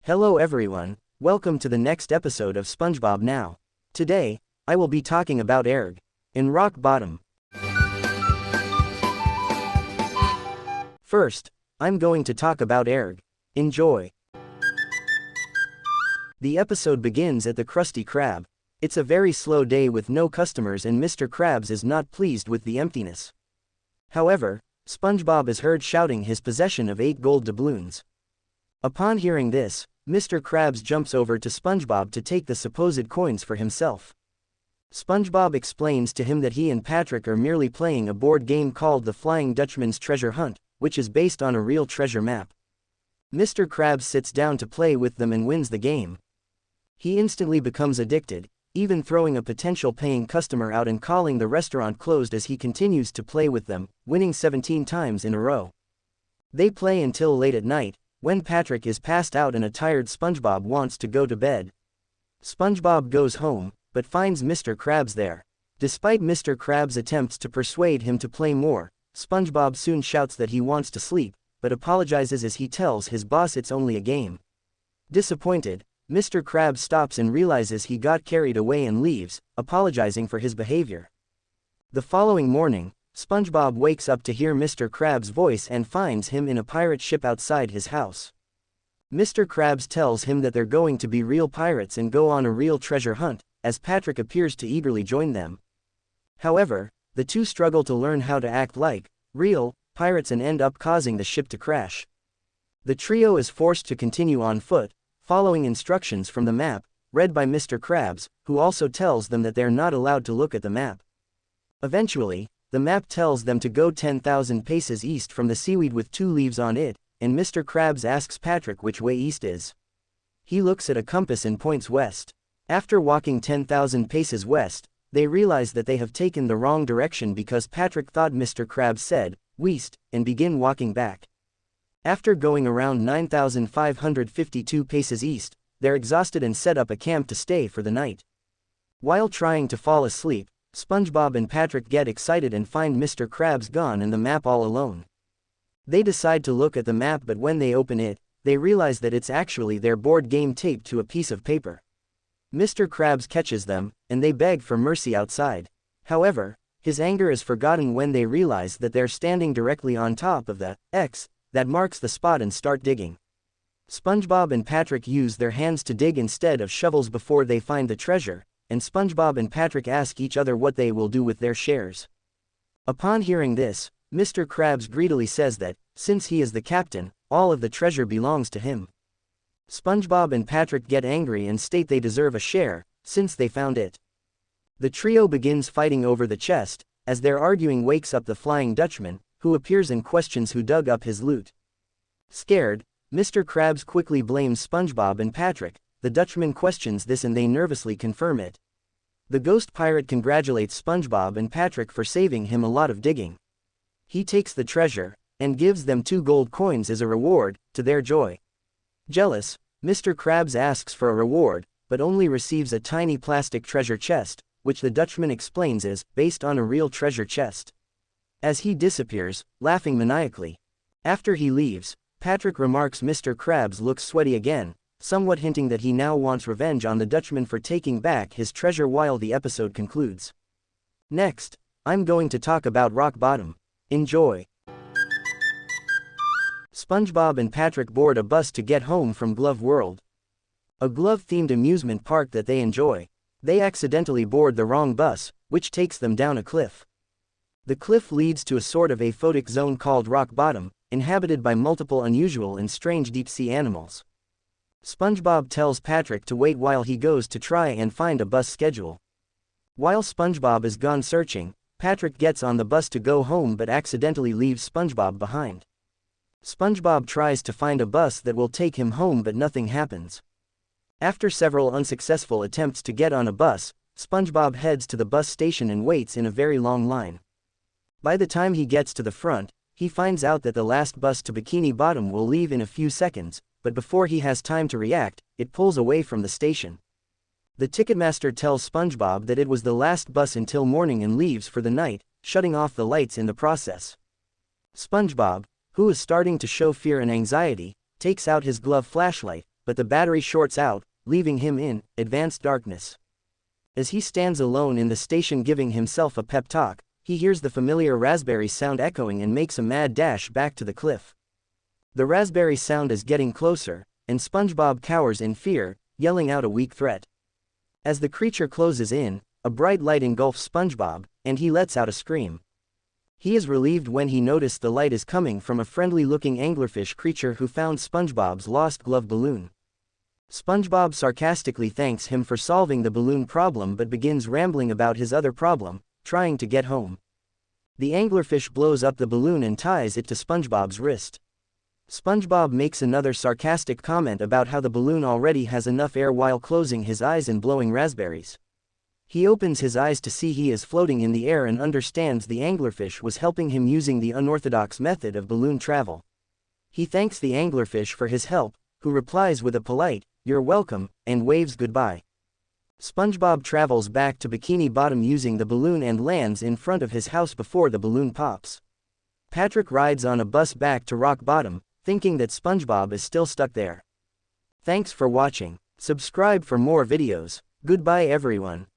Hello everyone, welcome to the next episode of SpongeBob Now. Today, I will be talking about Arrgh in Rock Bottom. First, I'm going to talk about Arrgh. Enjoy. The episode begins at the Krusty Krab. It's a very slow day with no customers and Mr. Krabs is not pleased with the emptiness. However, SpongeBob is heard shouting his possession of 8 gold doubloons. Upon hearing this, Mr. Krabs jumps over to SpongeBob to take the supposed coins for himself. SpongeBob explains to him that he and Patrick are merely playing a board game called the Flying Dutchman's Treasure Hunt, which is based on a real treasure map. Mr. Krabs sits down to play with them and wins the game. He instantly becomes addicted, even throwing a potential paying customer out and calling the restaurant closed as he continues to play with them, winning 17 times in a row. They play until late at night, when Patrick is passed out and a tired SpongeBob wants to go to bed. SpongeBob goes home, but finds Mr. Krabs there. Despite Mr. Krabs' attempts to persuade him to play more, SpongeBob soon shouts that he wants to sleep, but apologizes as he tells his boss it's only a game. Disappointed, Mr. Krabs stops and realizes he got carried away and leaves, apologizing for his behavior. The following morning, SpongeBob wakes up to hear Mr. Krabs' voice and finds him in a pirate ship outside his house. Mr. Krabs tells him that they're going to be real pirates and go on a real treasure hunt, as Patrick appears to eagerly join them. However, the two struggle to learn how to act like real pirates and end up causing the ship to crash. The trio is forced to continue on foot, following instructions from the map, read by Mr. Krabs, who also tells them that they're not allowed to look at the map. Eventually, the map tells them to go 10,000 paces east from the seaweed with 2 leaves on it, and Mr. Krabs asks Patrick which way east is. He looks at a compass and points west. After walking 10,000 paces west, they realize that they have taken the wrong direction because Patrick thought Mr. Krabs said, "west," and begin walking back. After going around 9,552 paces east, they're exhausted and set up a camp to stay for the night. While trying to fall asleep, SpongeBob and Patrick get excited and find Mr. Krabs gone and the map all alone. They decide to look at the map, but when they open it, they realize that it's actually their board game taped to a piece of paper. Mr. Krabs catches them, and they beg for mercy outside. However, his anger is forgotten when they realize that they're standing directly on top of the X that marks the spot and start digging. SpongeBob and Patrick use their hands to dig instead of shovels before they find the treasure, and SpongeBob and Patrick ask each other what they will do with their shares. Upon hearing this, Mr. Krabs greedily says that, since he is the captain, all of the treasure belongs to him. SpongeBob and Patrick get angry and state they deserve a share, since they found it. The trio begins fighting over the chest, as their arguing wakes up the Flying Dutchman, who appears and questions who dug up his loot. Scared, Mr. Krabs quickly blames SpongeBob and Patrick. The Dutchman questions this and they nervously confirm it. The ghost pirate congratulates SpongeBob and Patrick for saving him a lot of digging. He takes the treasure, and gives them 2 gold coins as a reward, to their joy. Jealous, Mr. Krabs asks for a reward, but only receives a tiny plastic treasure chest, which the Dutchman explains is based on a real treasure chest. As he disappears, laughing maniacally. After he leaves, Patrick remarks Mr. Krabs looks sweaty again, somewhat hinting that he now wants revenge on the Dutchman for taking back his treasure while the episode concludes. Next, I'm going to talk about Rock Bottom. Enjoy. SpongeBob and Patrick board a bus to get home from Glove World, a glove-themed amusement park that they enjoy. They accidentally board the wrong bus, which takes them down a cliff. The cliff leads to a sort of aphotic zone called Rock Bottom, inhabited by multiple unusual and strange deep-sea animals. SpongeBob tells Patrick to wait while he goes to try and find a bus schedule. While SpongeBob is gone searching, Patrick gets on the bus to go home but accidentally leaves SpongeBob behind. SpongeBob tries to find a bus that will take him home but nothing happens. After several unsuccessful attempts to get on a bus, SpongeBob heads to the bus station and waits in a very long line. By the time he gets to the front, he finds out that the last bus to Bikini Bottom will leave in a few seconds, but before he has time to react, it pulls away from the station. The Ticketmaster tells SpongeBob that it was the last bus until morning and leaves for the night, shutting off the lights in the process. SpongeBob, who is starting to show fear and anxiety, takes out his glove flashlight, but the battery shorts out, leaving him in advanced darkness. As he stands alone in the station giving himself a pep talk, he hears the familiar raspberry sound echoing and makes a mad dash back to the cliff. The raspberry sound is getting closer, and SpongeBob cowers in fear, yelling out a weak threat. As the creature closes in, a bright light engulfs SpongeBob, and he lets out a scream. He is relieved when he notices the light is coming from a friendly-looking anglerfish creature who found SpongeBob's lost glove balloon. SpongeBob sarcastically thanks him for solving the balloon problem but begins rambling about his other problem, trying to get home. The anglerfish blows up the balloon and ties it to SpongeBob's wrist. SpongeBob makes another sarcastic comment about how the balloon already has enough air while closing his eyes and blowing raspberries. He opens his eyes to see he is floating in the air and understands the anglerfish was helping him using the unorthodox method of balloon travel. He thanks the anglerfish for his help, who replies with a polite, "You're welcome," and waves goodbye. SpongeBob travels back to Bikini Bottom using the balloon and lands in front of his house before the balloon pops. Patrick rides on a bus back to Rock Bottom, thinking that SpongeBob is still stuck there. Thanks for watching. Subscribe for more videos. Goodbye everyone.